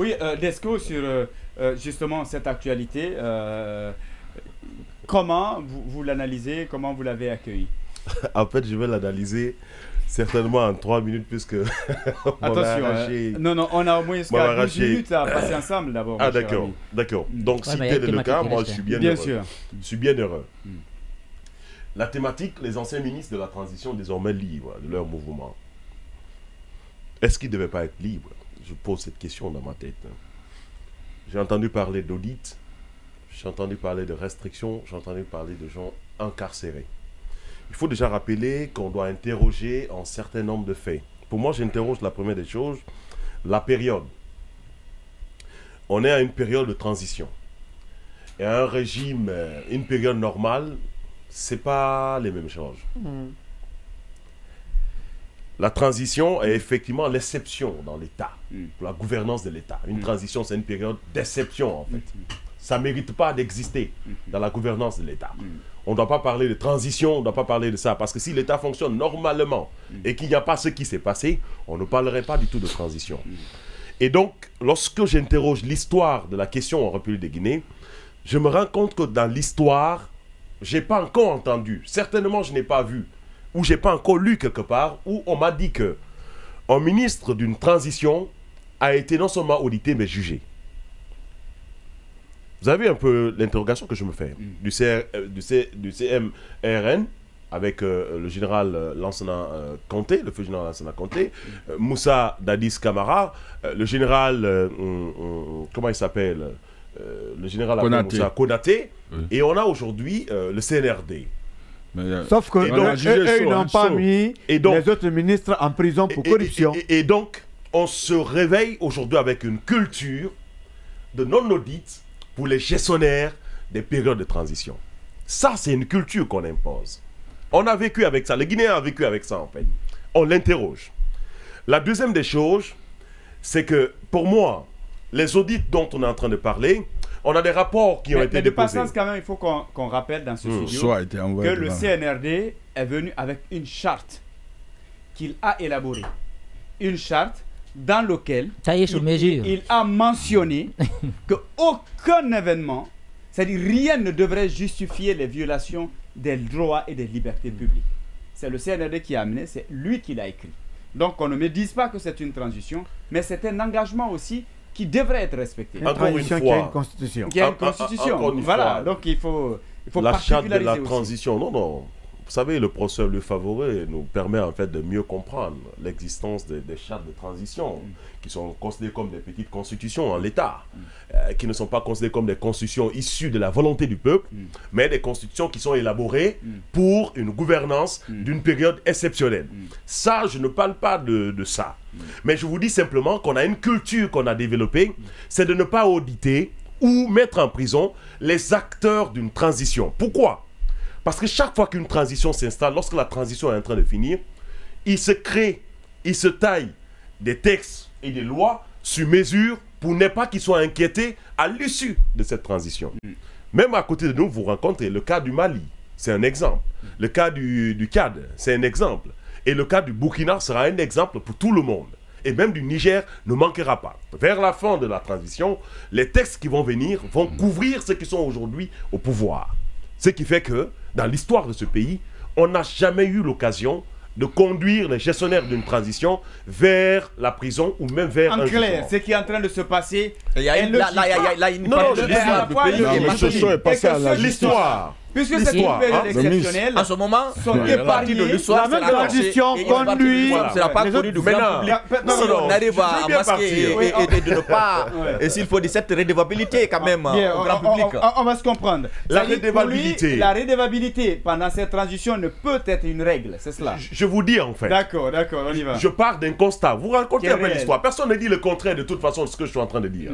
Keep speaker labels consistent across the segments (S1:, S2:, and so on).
S1: Oui, Desco, sur justement cette actualité, comment vous l'analysez, comment vous l'avez accueilli?
S2: En fait, je vais l'analyser certainement en 3 minutes puisque
S1: attention, non, on a au moins 12 minutes à passer ensemble d'abord.
S2: Ah d'accord, d'accord. Donc si tel est le cas, moi je suis bien heureux. Je suis bien heureux. La thématique, les anciens ministres de la transition désormais libres de leur mouvement. Est-ce qu'ils ne devaient pas être libres? Je pose cette question dans ma tête. J'ai entendu parler d'audit, j'ai entendu parler de restrictions, j'ai entendu parler de gens incarcérés. Il faut déjà rappeler qu'on doit interroger un certain nombre de faits. Pour moi, j'interroge la première des choses, la période. On est à une période de transition. Et un régime, une période normale, ce n'est pas les mêmes choses. La transition est effectivement l'exception dans l'État, pour la gouvernance de l'État. Une transition, c'est une période d'exception, en fait. Ça ne mérite pas d'exister dans la gouvernance de l'État. On ne doit pas parler de transition, on ne doit pas parler de ça. Parce que si l'État fonctionne normalement et qu'il n'y a pas ce qui s'est passé, on ne parlerait pas du tout de transition. Et donc, lorsque j'interroge l'histoire de la question en République de Guinée, je me rends compte que dans l'histoire, je n'ai pas encore entendu, certainement je n'ai pas vu, ou je n'ai pas encore lu quelque part, où on m'a dit qu'un ministre d'une transition a été non seulement audité, mais jugé. Vous avez un peu l'interrogation que je me fais du CMRN avec le général Lansana Conté, le feu général Lansana Conté, Moussa Dadis Camara, le général, comment il s'appelle, le général Moussa Konaté, et on a aujourd'hui le CNRD.
S3: Sauf que ils n'ont pas mis les autres ministres en prison pour corruption.
S2: Et donc, on se réveille aujourd'hui avec une culture de non-audit pour les gestionnaires des périodes de transition. Ça, c'est une culture qu'on impose. On a vécu avec ça. Les Guinéens ont vécu avec ça, en fait. On l'interroge. La deuxième des choses, c'est que, pour moi, les audits dont on est en train de parler, on a des rapports qui ont été déposés.
S1: De passage, quand même, il faut qu'on rappelle dans ce studio que le CNRD est venu avec une charte qu'il a élaborée. Une charte dans laquelle il a mentionné qu'aucun événement, c'est-à-dire rien ne devrait justifier les violations des droits et des libertés publiques. C'est le CNRD qui a amené, c'est lui qui l'a écrit. Donc on ne me dise pas que c'est une transition, mais c'est un engagement aussi qui devrait être respecté.
S3: Une transition qui a une constitution.
S1: Qui a une constitution. Voilà, donc il faut
S2: la charte de la transition, non. Vous savez, le professeur Le Favoré nous permet en fait de mieux comprendre l'existence des chartes de transition qui sont considérées comme des petites constitutions en l'État, qui ne sont pas considérées comme des constitutions issues de la volonté du peuple, mais des constitutions qui sont élaborées pour une gouvernance d'une période exceptionnelle. Ça, je ne parle pas de ça. Mais je vous dis simplement qu'on a une culture qu'on a développée, c'est de ne pas auditer ou mettre en prison les acteurs d'une transition. Pourquoi ? Parce que chaque fois qu'une transition s'installe, lorsque la transition est en train de finir, il se crée, il se taille des textes et des lois sur mesure pour ne pas qu'ils soient inquiétés à l'issue de cette transition. Même à côté de nous, vous rencontrez le cas du Mali, c'est un exemple. Le cas du Tchad, c'est un exemple. Et le cas du Burkina sera un exemple pour tout le monde. Et même du Niger ne manquera pas. Vers la fin de la transition, les textes qui vont venir vont couvrir ceux qui sont aujourd'hui au pouvoir. Ce qui fait que, dans l'histoire de ce pays, on n'a jamais eu l'occasion de conduire les gestionnaires d'une transition vers la prison ou même vers
S1: un clair, ce qui est en train de se passer.
S4: Il y a une partie de l'histoire du pays qui est passée à l'histoire.
S1: Puisque c'est une période exceptionnelle,
S4: en ce moment,
S1: sont épargnés.
S4: La même
S3: transition conduit.
S4: C'est la part connue du grand public. Si on arrive à masquer et de ne pas. Et s'il faut dire cette redevabilité quand même au grand public.
S1: On va se comprendre.
S2: La redevabilité.
S1: La redevabilité pendant cette transition ne peut être une règle, c'est cela.
S2: Je vous dis en fait.
S1: D'accord, on y va.
S2: Je pars d'un constat. Vous racontez un peu l'histoire. Personne ne dit le contraire de toute façon de ce que je suis en train de dire.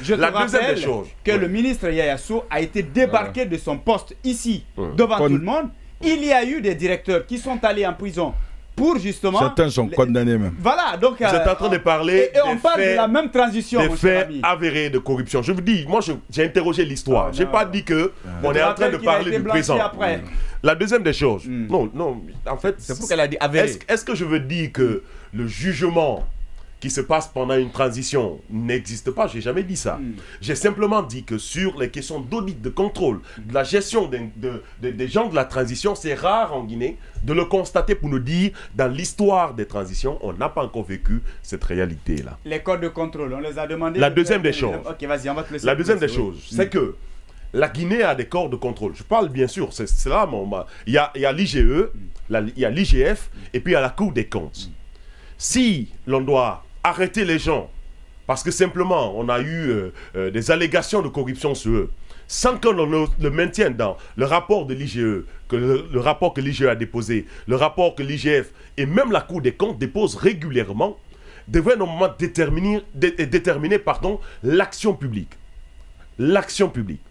S1: Je te rappelle que le ministre Yaya Sow a été débarqué de son poste ici. Devant tout le monde, il y a eu des directeurs qui sont allés en prison pour justement...
S5: Certains sont condamnés même.
S1: Voilà, donc...
S2: Vous êtes en train de parler
S1: on parle de la même transition,
S2: des faits avérés de corruption. Je vous dis, moi j'ai interrogé l'histoire. Je n'ai pas dit que on est en train de parler du présent. La deuxième des choses, non, en fait...
S4: C'est pour qu'elle a dit avéré.
S2: Est-ce que je veux dire que le jugement qui se passe pendant une transition n'existe pas, j'ai jamais dit ça. J'ai simplement dit que sur les questions d'audit, de contrôle, de la gestion des gens de la transition, c'est rare en Guinée de le constater pour nous dire, dans l'histoire des transitions, on n'a pas encore vécu cette réalité-là.
S1: Les codes de contrôle, on les a demandé.
S2: La deuxième des choses,
S1: ok, vas-y, on va te laisser.
S2: La deuxième des choses, c'est que la Guinée a des corps de contrôle. Je parle bien sûr, c'est là, il y a l'IGE, il y a l'IGF, et puis il y a la Cour des comptes. Si l'on doit arrêter les gens, parce que simplement on a eu des allégations de corruption sur eux, sans que l'on le maintienne dans le rapport de l'IGE, le rapport que l'IGE a déposé, le rapport que l'IGF et même la Cour des comptes déposent régulièrement, devrait normalement déterminer l'action publique. L'action publique.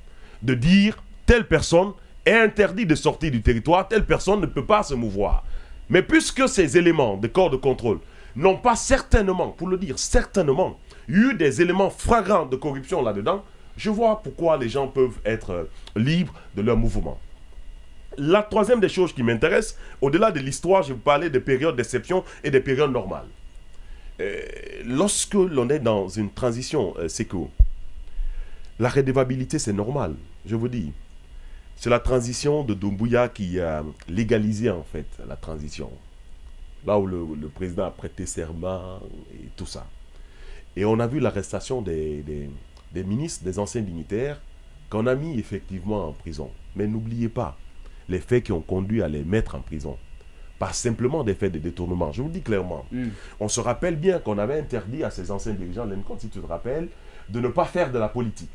S2: De dire, telle personne est interdite de sortir du territoire, telle personne ne peut pas se mouvoir. Mais puisque ces éléments de corps de contrôle n'ont pas certainement, pour le dire certainement, eu des éléments flagrants de corruption là-dedans, je vois pourquoi les gens peuvent être libres de leur mouvement. La troisième des choses qui m'intéresse, au-delà de l'histoire, je vais vous parler des périodes d'exception et des périodes normales. Lorsque l'on est dans une transition, c'est que la redevabilité, c'est normal, je vous dis. C'est la transition de Doumbouya qui a légalisé en fait la transition. Là où le président a prêté serment et tout ça. Et on a vu l'arrestation des ministres, des anciens dignitaires, qu'on a mis effectivement en prison. Mais n'oubliez pas les faits qui ont conduit à les mettre en prison. Pas simplement des faits de détournement. Je vous dis clairement. On se rappelle bien qu'on avait interdit à ces anciens dirigeants, Lincoln, si tu te rappelles, de ne pas faire de la politique.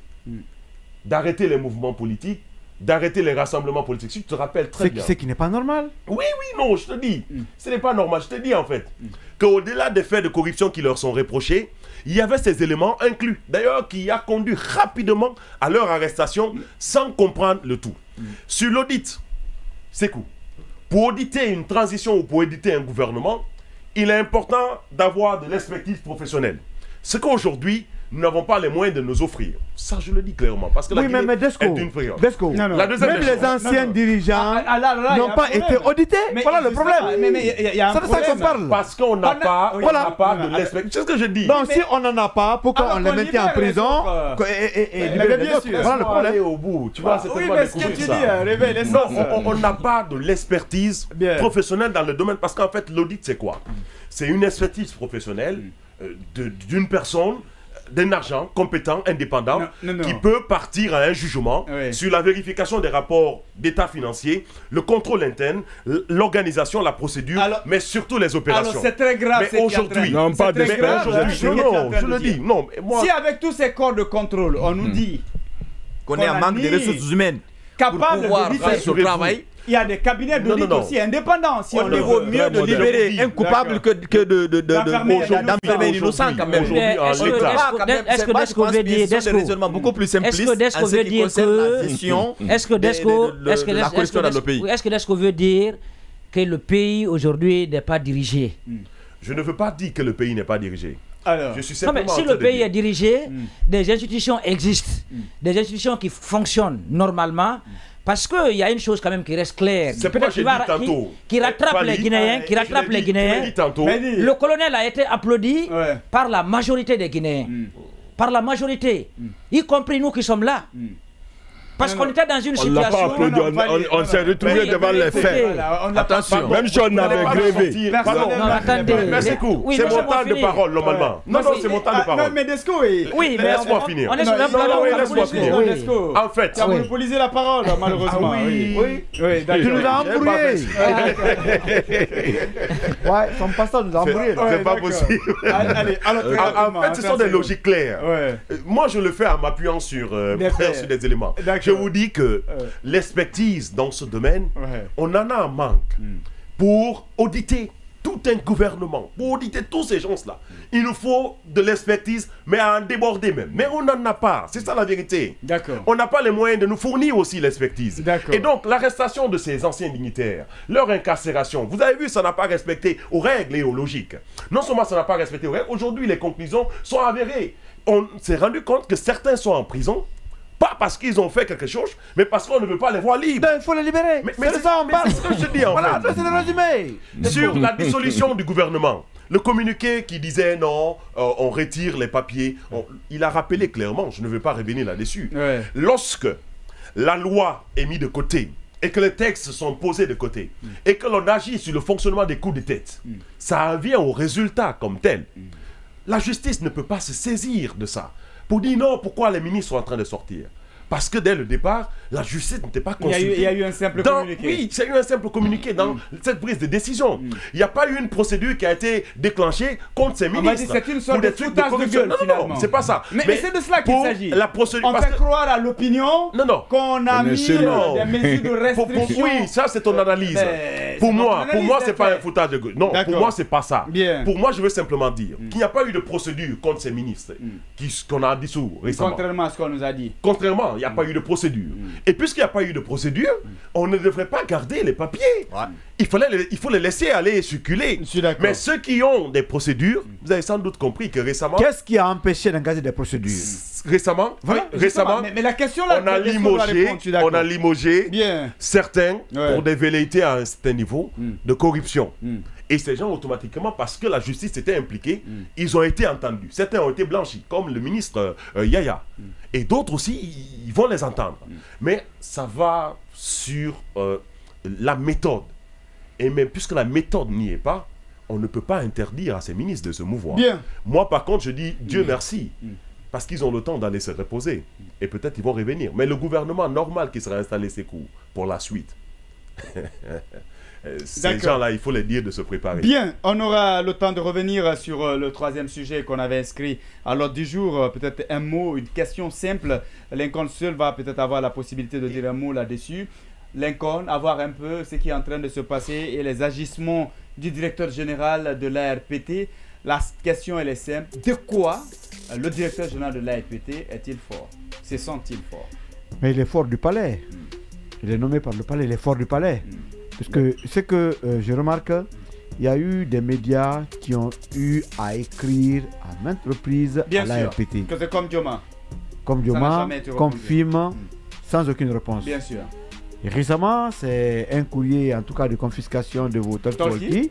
S2: D'arrêter les mouvements politiques, d'arrêter les rassemblements politiques. Si tu te rappelles très bien.
S3: C'est qui n'est pas normal.
S2: Oui, non, je te dis. Ce n'est pas normal. Je te dis en fait qu'au-delà des faits de corruption qui leur sont reprochés, il y avait ces éléments inclus. D'ailleurs, qui a conduit rapidement à leur arrestation sans comprendre le tout. Sur l'audit, c'est quoi? Pour auditer une transition ou pour auditer un gouvernement, il est important d'avoir de l'expertise professionnelle. Ce qu'aujourd'hui, nous n'avons pas les moyens de nous offrir. Ça, je le dis clairement. Parce que la Guinée est une priorité.
S3: Même les anciens dirigeants n'ont pas été audités. Voilà le problème.
S1: Il y a un problème.
S3: C'est ça qu'on parle.
S2: Parce qu'on n'a pas de l'expertise. C'est ce que je dis.
S3: Donc, si on n'en a pas, pourquoi on les mettait en prison et
S1: bien sûr.
S3: Voilà le problème.
S2: Au bout. Tu vois,
S1: oui, mais ce que tu dis, réveille les sens.
S2: On n'a pas de l'expertise professionnelle dans le domaine. Parce qu'en fait, l'audit, c'est quoi? C'est une expertise professionnelle d'une personne, d'un agent compétent, indépendant, qui peut partir à un jugement sur la vérification des rapports d'état financier, le contrôle interne, l'organisation, la procédure, mais surtout les opérations.
S1: Alors c'est très grave.
S2: Mais aujourd'hui, non, pas d'experts. Je le dis. Non, moi...
S1: Si avec tous ces corps de contrôle, on nous dit
S4: qu'on est en manque de ressources humaines
S1: capables de pouvoir
S4: faire ce travail.
S1: Il y a des cabinets d'audit aussi indépendants. Si
S4: on vaut mieux de libérer un coupable que d'enfermer l'innocent quand même.
S5: Est-ce que Desco veut dire
S4: des raisonnements beaucoup plus simplistes en ce qui concerne la gestion de la corruption dans le pays?
S5: Est-ce que Desco veut dire que le pays aujourd'hui n'est pas dirigé?
S2: Je ne veux pas dire que le pays n'est pas dirigé.
S5: Alors, non, mais si le pays est dirigé, des institutions existent, des institutions qui fonctionnent normalement. Parce qu'il y a une chose quand même qui reste claire, qui rattrape les Guinéens, Le colonel a été applaudi par la majorité des Guinéens, par la majorité, y compris nous qui sommes là. Parce qu'on était dans une situation...
S3: On s'est retrouvé devant les faits. Attention. Même si on avait grévé.
S2: Mais c'est cool. C'est mon temps de parole, normalement. Non, c'est mon temps de parole.
S1: Mais Desco,
S2: oui, laisse-moi finir.
S1: Laisse-moi finir.
S2: En fait...
S1: Tu as monopolisé la parole, malheureusement.
S3: Oui, tu nous as embrouillés. Ouais, son passage nous a embrouillés.
S2: C'est pas possible. En fait, ce sont des logiques claires. Moi, je le fais en m'appuyant sur des éléments. Je vous dis que l'expertise dans ce domaine, on en a un manque. Pour auditer tout un gouvernement, pour auditer tous ces gens-là, il nous faut de l'expertise, mais à en déborder même. Mais on n'en a pas, c'est ça la vérité. On n'a pas les moyens de nous fournir aussi l'expertise. Et donc, l'arrestation de ces anciens dignitaires, leur incarcération, vous avez vu, ça n'a pas respecté aux règles et aux logiques. Non seulement ça n'a pas respecté aux règles, aujourd'hui les conclusions sont avérées. On s'est rendu compte que certains sont en prison Pas parce qu'ils ont fait quelque chose, mais parce qu'on ne veut pas les voir libres.
S3: Il faut les libérer.
S2: Mais c'est ça, on parle. C'est ce que je dis en
S3: voilà, c'est le résumé.
S2: Sur la dissolution du gouvernement, le communiqué qui disait non, on retire les papiers, il a rappelé clairement, je ne veux pas revenir là-dessus. Ouais. Lorsque la loi est mise de côté et que les textes sont posés de côté et que l'on agit sur le fonctionnement des coups de tête, ça vient au résultat comme tel. La justice ne peut pas se saisir de ça pour dire non, pourquoi les ministres sont en train de sortir. Parce que dès le départ, la justice n'était pas consultée.
S1: Il y a eu un simple communiqué.
S2: Oui, il y a eu un simple communiqué dans cette prise de décision. Il n'y a pas eu une procédure qui a été déclenchée contre ces ministres.
S1: On m'a dit c'est une sorte de foutage de gueule, finalement.
S2: Non, c'est pas ça.
S1: Mais c'est de cela qu'il s'agit. On fait croire à l'opinion qu'on a mis des mesures de restriction.
S2: Oui, ça c'est ton analyse. Pour moi, c'est pas un foutage de gueule. Non, pour moi, c'est pas ça. Pour moi, je veux simplement dire qu'il n'y a pas eu de procédure contre ces ministres qu'on a dissous récemment.
S1: Contrairement à ce qu'on nous a dit.
S2: Contrairement, il n'y a pas eu de procédure. Et puisqu'il n'y a pas eu de procédure, on ne devrait pas garder les papiers. Ouais. Il faut les laisser aller circuler. Mais ceux qui ont des procédures, vous avez sans doute compris que récemment...
S3: Qu'est-ce qui a empêché d'engager des procédures?
S2: Récemment,
S1: voilà, récemment mais la question là,
S2: on a limogé certains pour des velléités à un certain niveau de corruption. Et ces gens, automatiquement, parce que la justice était impliquée, ils ont été entendus. Certains ont été blanchis, comme le ministre Yaya. Et d'autres aussi, ils vont les entendre. Mais ça va sur la méthode. Et même puisque la méthode n'y est pas, on ne peut pas interdire à ces ministres de se mouvoir.
S1: Bien.
S2: Moi, par contre, je dis Dieu merci. Parce qu'ils ont le temps d'aller se reposer. Et peut-être ils vont revenir. Mais le gouvernement normal qui sera installé ses coups pour la suite. Ces gens-là, il faut les dire de se préparer.
S1: Bien, on aura le temps de revenir sur le troisième sujet qu'on avait inscrit à l'ordre du jour. Peut-être un mot, une question simple. Lincoln seul va peut-être avoir la possibilité de dire un mot là-dessus. Lincoln, avoir un peu ce qui est en train de se passer et les agissements du directeur général de l'ARPT. La question, elle est simple. De quoi le directeur général de l'ARPT est-il fort? Se sent-il fort?
S3: Mais il est fort du palais. Il est nommé par le palais, il est fort du palais. Parce que ce que je remarque, il y a eu des médias qui ont eu à écrire à maintes reprises à l'ARPT.
S1: Que c'est comme Dioma.
S3: Comme Dioma, comme film, sans aucune réponse.
S1: Bien sûr.
S3: Et récemment, c'est un courrier, en tout cas de confiscation de vos talkie.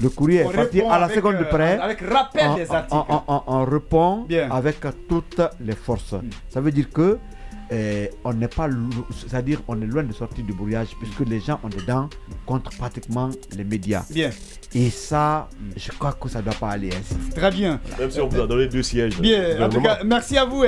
S3: Le courrier est parti à la seconde près.
S1: Avec rappel des articles.
S3: On répond avec toutes les forces. Ça veut dire que on n'est pas, c'est-à-dire on est loin de sortir du brouillage puisque les gens ont des dents contre pratiquement les médias.
S1: Bien.
S3: Et ça, je crois que ça ne doit pas aller ainsi.
S1: Très bien.
S2: Même si on vous a donné 2 sièges.
S1: Bien. En tout cas, merci à vous.